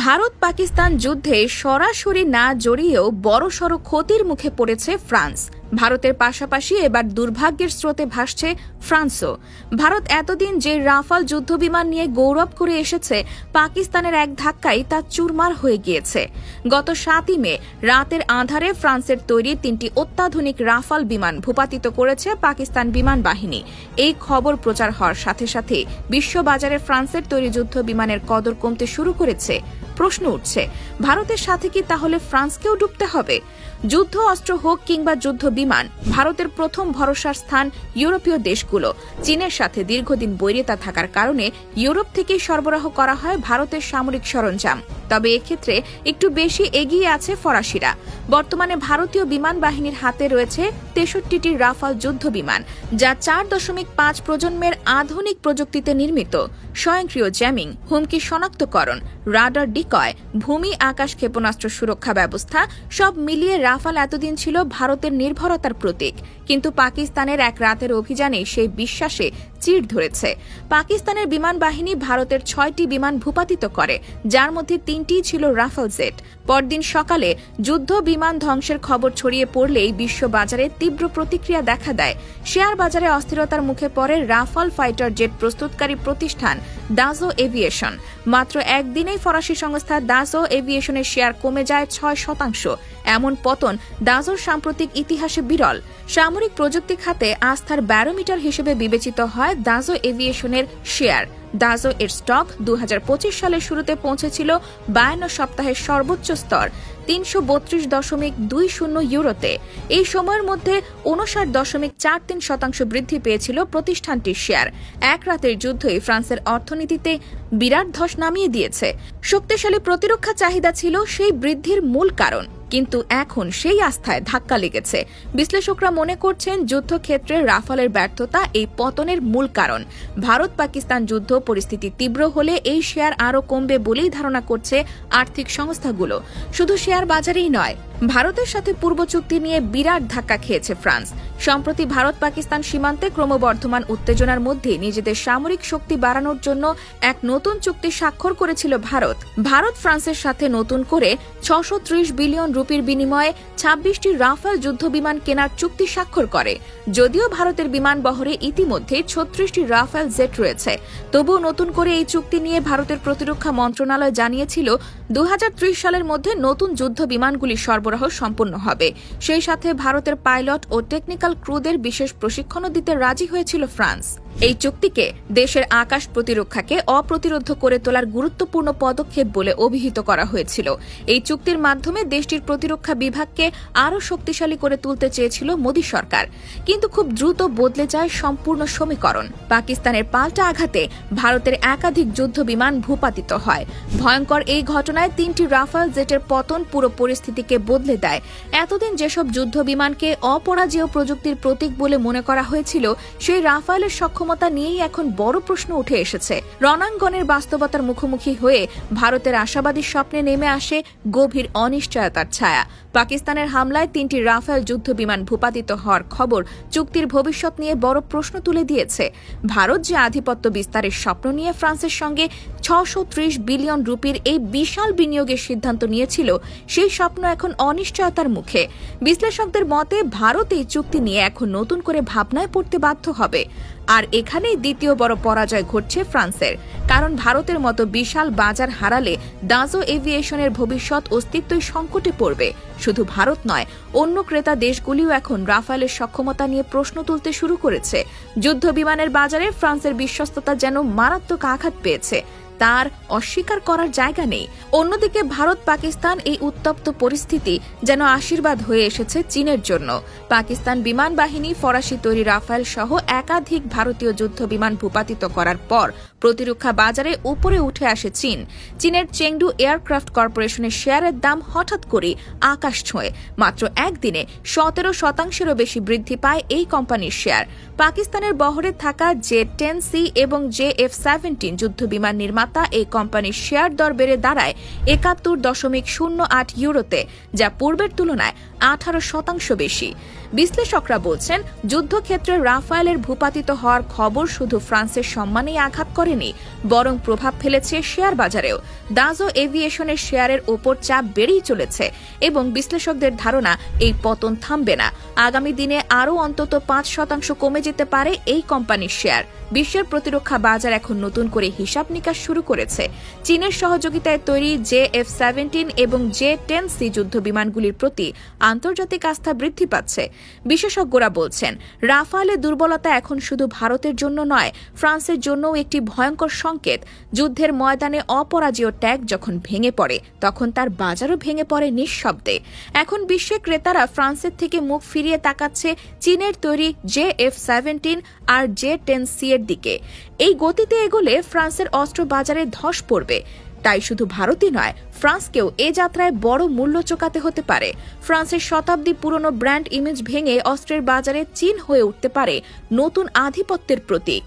ভারত পাকিস্তান যুদ্ধে সরাসরি না জড়িয়েও বড়সড় ক্ষতির মুখে পড়েছে ফ্রান্স। ভারতের পাশাপাশি এবার দুর্ভাগ্যের স্রোতে ভাসছে ফ্রান্সও। ভারত এতদিন যে রাফাল যুদ্ধবিমান নিয়ে গৌরব করে এসেছে, পাকিস্তানের এক ধাক্কায় তা চুরমার হয়ে গিয়েছে। গত 7 মে রাতের আঁধারে ফ্রান্সের তৈরি 3টি অত্যাধুনিক রাফাল বিমান ভূপাতিত করেছে পাকিস্তান বিমান বাহিনী। এই খবর প্রচার হওয়ার সাথে সাথে বিশ্ববাজারে ফ্রান্সের তৈরি যুদ্ধ বিমানের কদর কমতে শুরু করেছে। প্রশ্ন উঠছে, ভারতের সাথে কি তাহলে ফ্রান্সকেও ডুবতে হবে? যুদ্ধ অস্ত্র হোক কিংবা যুদ্ধ বিমান, ভারতের প্রথম ভরসার স্থান ইউরোপীয় দেশগুলো। চীনের সাথে দীর্ঘদিন বৈরিতা থাকার কারণে ইউরোপ থেকেই সরবরাহ করা হয় ভারতের সামরিক সরঞ্জাম। তবে এক্ষেত্রে একটু বেশি এগিয়ে আছে ফরাসিরা। বর্তমানে ভারতীয় বিমান বাহিনীর হাতে রয়েছে 63টি রাফাল যুদ্ধ বিমান, যা 4.5 প্রজন্মের আধুনিক প্রযুক্তিতে নির্মিত। স্বয়ংক্রিয় জ্যামিং, হুমকি শনাক্তকরণ, রাডার ডিকয়, ভূমি আকাশ ক্ষেপণাস্ত্র সুরক্ষা ব্যবস্থা সব মিলিয়ে রাফাল এতদিন ছিল ভারতের নির্ভরতার প্রতীক। কিন্তু পাকিস্তানের এক রাতের অভিযানে সেই বিশ্বাসে চিড় ধরেছে। পাকিস্তানের বিমান বাহিনী ভারতের 6টি বিমান ভূপাতিত করে, যার মধ্যে 3টিই ছিল রাফাল জেট। পরদিন সকালে যুদ্ধ বিমান ধ্বংসের খবর ছড়িয়ে পড়লেই বিশ্ববাজারে তীব্র প্রতিক্রিয়া দেখা দেয়। শেয়ার বাজারে অস্থিরতার মুখে পড়ে রাফাল ফাইটার জেট প্রস্তুতকারী প্রতিষ্ঠান দাজো এভিয়েশন। মাত্র একদিনেই ফরাসি সংস্থা দাজো এভিয়েশনের শেয়ার কমে যায় 6%। এমন পতন দাজোর সাম্প্রতিক ইতিহাসে বিরল। সামরিক প্রযুক্তি খাতে আস্থার ব্যারোমিটার হিসেবে বিবেচিত হয় দাজো এভিয়েশনের শেয়ার। দাজো এর স্টক 2025 সালের শুরুতে পৌঁছেছিল 52 সপ্তাহের সর্বোচ্চ স্তর 332.20 ইউরোতে। এই সময়ের মধ্যে 59.43% বৃদ্ধি পেয়েছিল প্রতিষ্ঠানটির শেয়ার। এক রাতের যুদ্ধই ফ্রান্সের অর্থনীতিতে বিরাট ধস নামিয়ে দিয়েছে। শক্তিশালী প্রতিরক্ষা চাহিদা ছিল সেই বৃদ্ধির মূল কারণ, কিন্তু এখন সেই আস্থায় ধাক্কা লেগেছে। বিশ্লেষকরা মনে করছেন যুদ্ধক্ষেত্রে রাফালের ব্যর্থতা এই পতনের মূল কারণ। ভারত পাকিস্তান যুদ্ধ পরিস্থিতি তীব্র হলে এই শেয়ার আরও কমবে বলেই ধারণা করছে আর্থিক সংস্থাগুলো। শুধু শেয়ার বাজারেই নয়, ভারতের সাথে পূর্ব চুক্তি নিয়ে বিরাট ধাক্কা খেয়েছে ফ্রান্স। সম্প্রতি ভারত পাকিস্তান সীমান্তে ক্রমবর্ধমান উত্তেজনার মধ্যে নিজেদের সামরিক শক্তি বাড়ানোর জন্য এক নতুন চুক্তি স্বাক্ষর করেছিল ভারত। ভারত ফ্রান্সের সাথে নতুন করে 630 বিলিয়ন রুপির বিনিময়ে 26টি রাফাল যুদ্ধ বিমান কেনার চুক্তি স্বাক্ষর করে। যদিও ভারতের বিমান বহরে ইতিমধ্যে 36টি রাফাল জেট রয়েছে, তবুও নতুন করে এই চুক্তি নিয়ে ভারতের প্রতিরক্ষা মন্ত্রণালয় জানিয়েছিল 2030 সালের মধ্যে নতুন যুদ্ধ বিমানগুলি সরবরাহ সম্পন্ন হবে। সেই সাথে ভারতের পাইলট ও টেকনিক্যাল ক্রুদের বিশেষ প্রশিক্ষণও দিতে রাজি হয়েছিল ফ্রান্স। এই চুক্তিকে দেশের আকাশ প্রতিরক্ষাকে অপ্রতিরোধ করে তোলার গুরুত্বপূর্ণ পদক্ষেপ বলে অভিহিত করা হয়েছিল। এই চুক্তির মাধ্যমে দেশটির প্রতিরক্ষা বিভাগকে আরও শক্তিশালী করে তুলতে চেয়েছিল মোদী সরকার। কিন্তু খুব দ্রুত বদলে যায় সম্পূর্ণ সমীকরণ। পাকিস্তানের পাল্টা আঘাতে ভারতের একাধিক যুদ্ধ বিমান ভূপাতিত হয়। ভয়ঙ্কর এই ঘটনায় 3টি রাফাল জেটের পতন পুরো পরিস্থিতিকে বদলে দেয়। এতদিন যেসব যুদ্ধ বিমানকে অপরাজেয় প্রযুক্তির প্রতীক বলে মনে করা হয়েছিল, সেই রাফালের সক্ষমতা নিয়েই এখন বড় প্রশ্ন উঠে এসেছে। রণাঙ্গনের বাস্তবতার মুখোমুখি হয়ে ভারতের আশাবাদী স্বপ্নে নেমে আসে গভীর অনিশ্চয়তার ছায়া। পাকিস্তানের হামলায় 3টি রাফাল যুদ্ধ বিমান ভূপাতিত হওয়ার খবর চুক্তির ভবিষ্যৎ নিয়ে বড় প্রশ্ন তুলে দিয়েছে। ভারত যে আধিপত্য বিস্তারের স্বপ্ন নিয়ে ফ্রান্সের সঙ্গে 630 বিলিয়ন রুপির এই বিশাল বিনিয়োগের সিদ্ধান্ত নিয়েছিল, সেই স্বপ্ন এখন অনিশ্চয়তার মুখে। বিশ্লেষকদের মতে ভারত এই চুক্তি নিয়ে এখন নতুন করে ভাবনায় পড়তে বাধ্য হবে। আর এখানেই দ্বিতীয় বড় পরাজয় ঘটছে ফ্রান্সের, কারণ ভারতের মতো বিশাল বাজার হারালে দাজো এভিয়েশনের ভবিষ্যৎ অস্তিত্বই সংকটে পড়বে। শুধু ভারত নয়, অন্য ক্রেতা দেশগুলিও এখন রাফালের সক্ষমতা নিয়ে প্রশ্ন তুলতে শুরু করেছে। যুদ্ধ বিমানের বাজারে ফ্রান্সের বিশ্বস্ততা যেন মারাত্মক আঘাত পেয়েছে, তার অস্বীকার করার জায়গা নেই। অন্যদিকে ভারত পাকিস্তান এই উত্তপ্ত পরিস্থিতি যেন আশীর্বাদ হয়ে এসেছে চীনের জন্য। পাকিস্তান বিমান বাহিনী ফরাসি তৈরি রাফাল সহ একাধিক ভারতীয় যুদ্ধ বিমান ভূপাতিত করার পর প্রতিরক্ষা বাজারে উপরে উঠে আসে চীন। চীনের চেংডু এয়ারক্রাফট কর্পোরেশনের শেয়ারের দাম হঠাৎ করে আকাশ ছোঁয়ে। মাত্র একদিনে 17%-এরও বেশি বৃদ্ধি পায় এই কোম্পানির শেয়ার। পাকিস্তানের বহরে থাকা J-10C এবং JF-17 যুদ্ধ বিমান নির্মাতা পাতা এই কোম্পানির শেয়ার দর বেড়ে দাঁড়ায় ৭১.০৮ ইউরোতে, যা পূর্বের তুলনায় ১৮% বেশি। বিশ্লেষকরা বলছেন, যুদ্ধক্ষেত্রে রাফায়েলের ভূপাতিত হওয়ার খবর শুধু ফ্রান্সের সম্মানেই আঘাত করেনি, বরং প্রভাব ফেলেছে শেয়ার বাজারেও। দাজো এভিয়েশনের শেয়ারের ওপর চাপ বেড়েই চলেছে এবং বিশ্লেষকদের ধারণা এই পতন থামবে না। আগামী দিনে আরও অন্তত ৫% কমে যেতে পারে এই কোম্পানির শেয়ার। বিশ্বের প্রতিরক্ষা বাজার এখন নতুন করে হিসাব নিকাশ শুরু করেছে। চীনের সহযোগিতায় তৈরি JF-17 এবং J-10C যুদ্ধ বিমানগুলির প্রতি আন্তর্জাতিক আস্থা বৃদ্ধি পাচ্ছে। বিশেষজ্ঞরা বলছেন, রাফায়েলের দুর্বলতা এখন শুধু ভারতের জন্য নয়, ফ্রান্সের জন্যও একটি ভয়ঙ্কর সংকেত। যুদ্ধের ময়দানে অপরাজেয় ট্যাগ যখন ভেঙে পড়ে, তখন তার বাজারও ভেঙে পড়ে নিঃশব্দে। এখন বিশ্বের ক্রেতারা ফ্রান্সের থেকে মুখ ফিরিয়ে তাকাচ্ছে চীনের তৈরি JF-17 আর J-10C এর দিকে। এই গতিতে এগোলে ফ্রান্সের অস্ত্র বাজারে ধস পড়বে। তাই শুধু ভারতই নয়, ফ্রান্সকেও এ যাত্রায় বড় মূল্য চোকাতে হতে পারে। ফ্রান্সের শতাব্দী পুরনো ব্র্যান্ড ইমেজ ভেঙে অস্ত্রের বাজারে চীন হয়ে উঠতে পারে নতুন আধিপত্যের প্রতীক।